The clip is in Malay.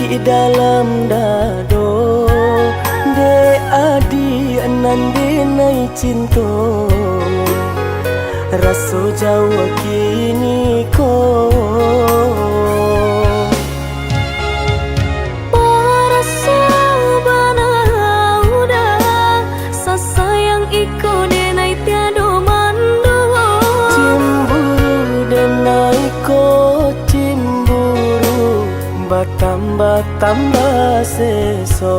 ki dalam dado de adi nande nai cinto raso jawa kini ko tambah seso